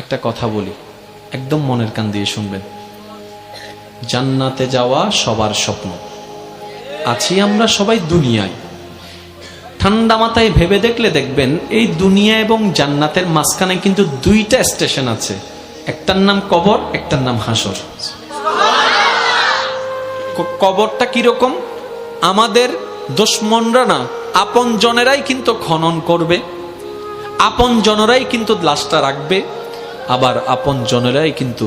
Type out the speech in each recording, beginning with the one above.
একটা কথা বলি, একদম মনের কান দিয়ে শুনবেন। জান্নাতে যাওয়া সবার স্বপ্ন। আছি আমরা সবাই দুনিয়ায়। ঠান্ডা মাথায় ভেবে দেখলে দেখবেন এই দুনিয়া এবং জান্নাতের মাঝখানে কিন্তু দুইটা স্টেশন আছে, একটার নাম কবর, একটার নাম হাসর। কবরটা কিরকম? আমাদের দুশমনরা না, আপন জনেরাই কিন্তু খনন করবে, আপন জনেরাই কিন্তু লাশটা রাখবে, আবার আপন জনেরাই কিন্তু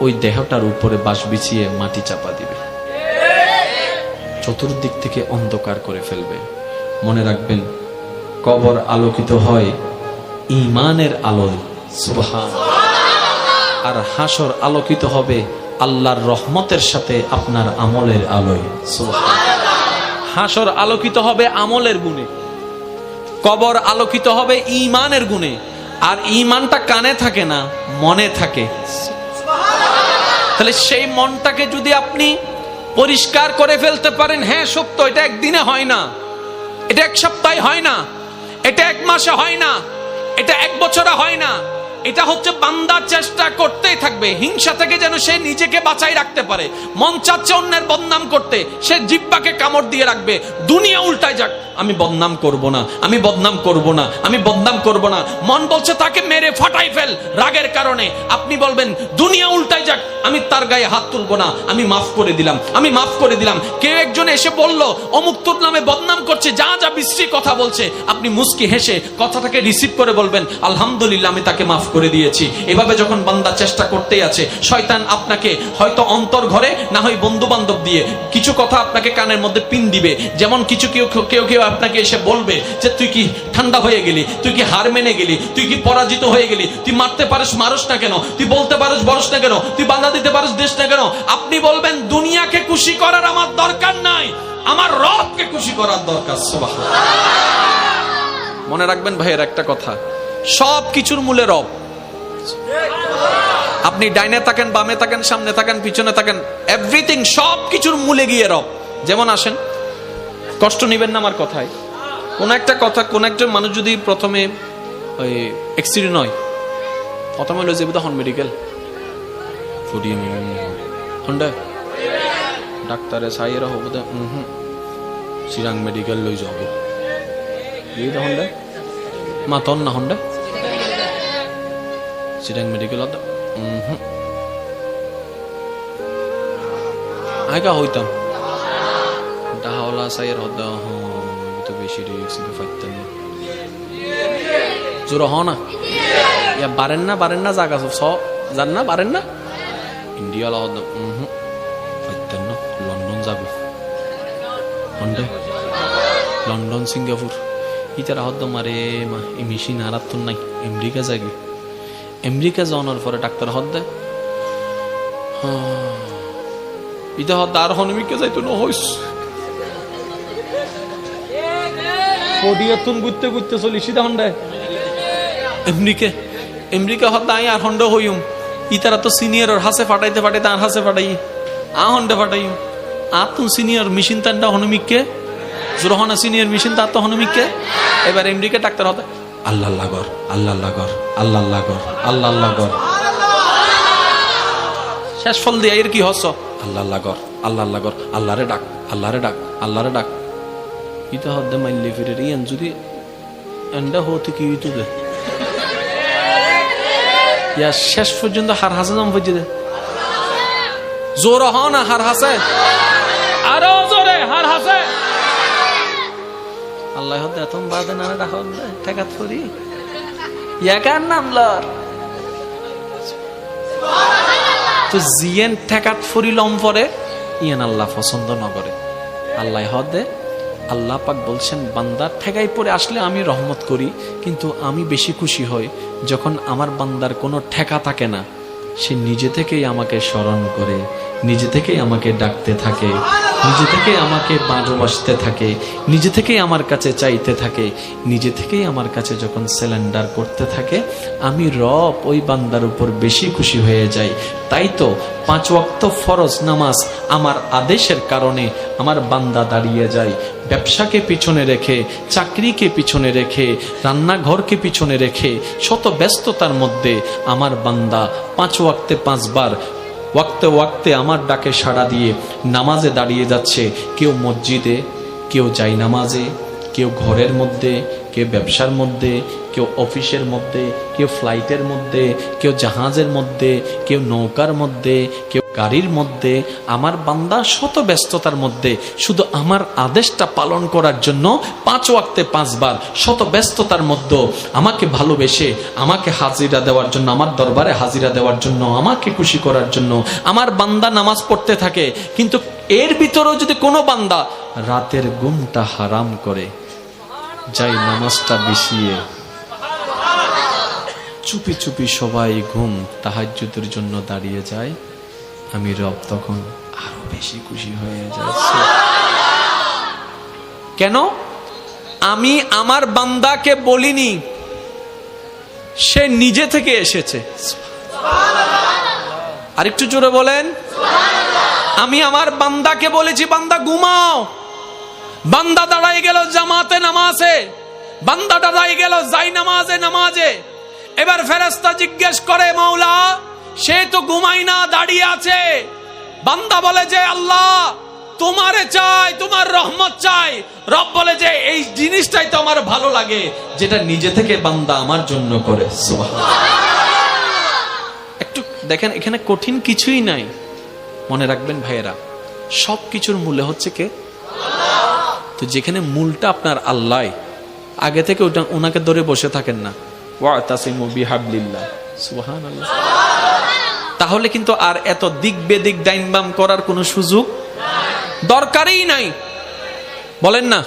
ওই দেহটার উপরে বাঁশ বিছিয়ে মাটি চাপা দিবে, চতুর্দিক থেকে অন্ধকার করে ফেলবে। মনে রাখবেন, কবর আলোকিত হয় ঈমানের আলোয়, সুবহানাল্লাহ। আর হাসর আলোকিত হবে আল্লাহর রহমতের সাথে আপনার আমলের আলোয়, সুবহানাল্লাহ। হাসর আলোকিত হবে আমলের গুণে, কবর আলোকিত হবে ঈমানের গুণে। আর ঈমানটা কানে থাকে না, মনে থাকে। তাহলে সেই মনটাকে যদি আপনি পরিষ্কার করে ফেলতে পারেন, হ্যাঁ সত্য, এটা একদিনে হয় না, এটা এক সপ্তাহে হয় না, এটা এক মাসে হয় না, এটা এক বছরে হয় না। এটা হচ্ছে বান্দা চেষ্টা করতেই থাকবে হিংসা থেকে যেন সে নিজেকে বাঁচাই রাখতে পারে। মন চাচ্ছে অন্যের বদনাম করতে, সে জিহ্বাকে কামড় দিয়ে রাখবে। দুনিয়া উল্টায় যাক, আমি বদনাম করব না, আমি বদনাম করব না, আমি বদনাম করব না। মন বলছে তাকে মেরে ফাটাই ফেল রাগের কারণে। আপনি বলবেন দুনিয়া উল্টায় যাক, আমি তার গায়ে হাত তুলবো না, আমি মাফ করে দিলাম, আমি মাফ করে দিলাম। কেউ একজন এসে বলল অমুক তোর নামে বদনাম করছে, যা যা বিশ্রী কথা বলছে, আপনি মুস্কি হেসে কথাটাকে রিসিভ করে বলবেন আলহামদুলিল্লাহ, আমি তাকে মাফ করে দিয়েছি। এভাবে যখন বান্দা চেষ্টা করতেই আছে, শয়তান আপনাকে হয়তো অন্তর ঘরে, না হয় বন্ধু বান্ধব দিয়ে কিছু কথা আপনাকে কানের মধ্যে পিন দিবে। যেমন কিছু কেউ আপনাকে এসে বলবে যে তুই কি ঠান্ডা হয়ে গেলি, তুই কি হার মেনে গেলি, তুই কি পরাজিত হয়ে গেলি, তুই মারতে পারিস মারস না কেন, তুই বলতে পারিস বলস না কেন, তুই বাধা দিতে পারিস দেশ না কেন। আপনি বলবেন দুনিয়াকে খুশি করার আমার দরকার নাই, আমার রবকে খুশি করার দরকার। সুবহানাল্লাহ। মনে রাখবেন ভাইয়ের একটা কথা, সব কিছুর মূলে রব। আপনি ডাইনে থাকেন, বামে থাকেন, সামনে থাকেন, পিছনে থাকেন, এভরিথিং, সব কিছুর মূলে গিয়ে রব। যেমন আসেন, কষ্ট নিবেন না আমার কথায়। কোন একটা কথা, কোন একজন মানুষ যদি প্রথমে ওই অ্যাক্সিডেন্ট হয়, প্রথমে হলো যে হন মেডিকেল ফুডিয়ে হন্ডা ডাক্তারে সাইয়েরা হবো দা চিরাং মেডিকেল লই যাব হন্ডা মাতন না হন্ডা চিরাং মেডিকেল আগা হইতাম ডাহাওলা সাইয়ের হদ্দা তো বেশি রিক্স ফাইতেন জোর হ না, ইয়া বারেন না জাগা সব জান না, বারেন না ইন্ডিয়া হদ্দা ফাইতেন না। লন্ডন যাবো হন্ডা, লন্ডন সিঙ্গাপুর ইতারা হদ্দ মারে মা এই মেশিন হারাত নাই। আমেরিকা যাবি, আমেরিকা যাওয়ানোর পরে ডাক্তার হদ্দে ইটা হদ্দা আর হনমিকে যাইতো না হইস পডিয়াতুন ঘুরতে ঘুরতে চলি সিধা হন্ডায় আমেরিকা হদ্দা আই আর হন্ডা হইম। ইতারা তো সিনিয়র হাসে ফাটাইতে ফাটাইতে আর হাসে ফাটাই আ হন্ডা ফাটাই আর তুন সিনিয়র মেশিন তান্ডা হনমিককে জোরহনা সিনিয়র মেশিন তার তো হনমিককে। এবার আমেরিকা ডাক্তার হতে আল্লাহ লাগর আল্লাহ লাগর আল্লাহ লাগর আল্লাহ লাগর শেষ ফল দিয়ে এর কি হস আল্লাহ লাগর আল্লাহ লাগর আল্লাহরে ডাক আল্লাহরে ডাক আল্লাহরে ডাক। ইটা হদ্দে মাইলে ফিরে ইয়ান যদি এন্ডা হতে কি হইতো দে ইয়া শেষ পর্যন্ত হার হাসে নাম বুঝে দে জোর হ না হার হাসে আরো জোরে হার হাসে আল্লাহ হদ্দে এত বাদে না ডাক হদ্দে ঠেকাত ফুরি ইয়াকার নাম লর তো জিয়েন ঠেকাত ফুরি লম পরে ইয়ান আল্লাহ পছন্দ ন করে। আল্লাহ হদ্দে আল্লাহ পাক বলছেন বান্দা ঠেকাই পড়ে আসলে আমি রহমত করি, কিন্তু আমি বেশি খুশি হই যখন আমার বান্দার কোনো ঠেকা থাকে না, সে নিজে থেকেই আমাকে স্মরণ করে, নিজে থেকেই আমাকে ডাকতে থাকে, নিজে থেকেই আমাকে ভালোবাসতে থাকে, নিজে থেকেই আমার কাছে চাইতে থাকে, নিজে থেকেই আমার কাছে যখন সিলিন্ডার করতে থাকে, আমি রব ওই বান্দার উপর বেশি খুশি হয়ে যাই। তাই তো 5 ওয়াক্ত ফরজ নামাজ আমার আদেশের কারণে আমার বান্দা দাঁড়িয়ে যায়। ব্যবসাকে পিছনে রেখে, চাকরিকে পিছনে রেখে, রান্নাঘরকে পিছনে রেখে, শত ব্যস্ততার মধ্যে আমার বান্দা 5 ওয়াক্তে 5 বার ওয়াক্তে ওয়াক্তে আমার ডাকে সাড়া দিয়ে নামাজে দাঁড়িয়ে যাচ্ছে। কেউ মসজিদে, কেউ যায় নামাজে, কেউ ঘরের মধ্যে, কেউ ব্যবসার মধ্যে, কেউ অফিসের মধ্যে, কেউ ফ্লাইটের মধ্যে, কেউ জাহাজের মধ্যে, কেউ নৌকার মধ্যে, কেউ গাড়ির মধ্যে। আমার বান্দা শত ব্যস্ততার মধ্যে শুধু আমার আদেশটা পালন করার জন্য 5 ওয়াক্তে 5 বার শত ব্যস্ততার মধ্যে আমাকে ভালোবেসে, আমাকে হাজিরা দেওয়ার জন্য, আমার দরবারে হাজিরা দেওয়ার জন্য, আমাকে খুশি করার জন্য আমার বান্দা নামাজ পড়তে থাকে। কিন্তু এর ভিতরেও যদি কোনো বান্দা রাতের ঘুমটা হারাম করে, যাই নামাজটা বিছিয়ে চুপি চুপি সবাই ঘুম তাহাজ্জুদের জন্য দাঁড়িয়ে যায়, আমি রব তখন আরো বেশি খুশি হয়ে যাচ্ছে। কেন? আমি আমার বান্দাকে বলিনি, সে নিজে থেকে এসেছে। আরেকটু জোরে বলেন। আমি আমার বান্দাকে বলেছি, বান্দা ঘুমাও। বান্দা দাঁড়াই গেল জামাতে নামাজে, বান্দা দাঁড়াই গেল যাই নামাজে। এবার ফেরেশতা জিজ্ঞেস করে, মাওলা সে তো ঘুমাই না, দাঁড়িয়ে আছে। বান্দা বলে যে আল্লাহ তোমারে চাই, তোমার রহমত চাই। রব বলে যে এই জিনিসটাই তো আমার ভালো লাগে, যেটা নিজে থেকে বান্দা আমার জন্য করে। একটু দেখেন, এখানে কঠিন কিছুই নাই। মনে রাখবেন ভাইয়েরা, সব কিছুর মূলে হচ্ছে কে? তো যেখানে মূলটা আপনার আল্লাহ, আগে থেকে ওটা ওনাকে ধরে বসে থাকেন না। ওয়াতাসিমু বিহাবলিল্লাহ, সুবহানাল্লাহ। তাহলে কিন্তু আর এত দিক বেদিক ডাইন বাম করার কোনো সুযোগ দরকারই নাই। বলেন না?